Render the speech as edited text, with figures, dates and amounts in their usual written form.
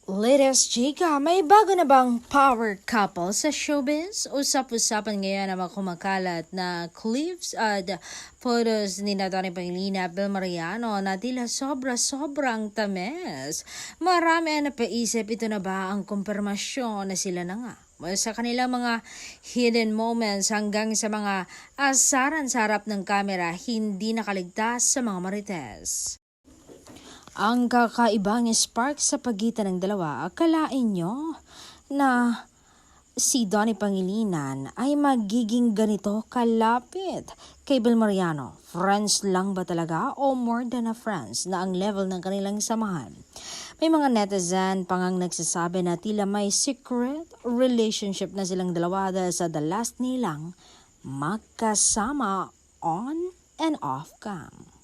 Latest chika, may bago na bang power couple sa showbiz? Usap-usapan ngayon ang mga kumakalat na clips at photos ni Donnie Pangilinan at Bel Mariano na tila sobra-sobrang tamis. Marami ang napaisip, ito na ba ang kumpirmasyon na sila na nga? Mula sa kanilang mga hidden moments hanggang sa mga asaran sa harap ng kamera, hindi nakaligtas sa mga marites. Ang kakaibang spark sa pagitan ng dalawa, akalain nyo na si Donnie Pangilinan ay magiging ganito kalapit kay Bel Mariano? Friends lang ba talaga o more than a friends na ang level ng kanilang samahan? May mga netizen pangang nagsasabi na tila may secret relationship na silang dalawa dahil sa the last nilang magkasama on and off cam.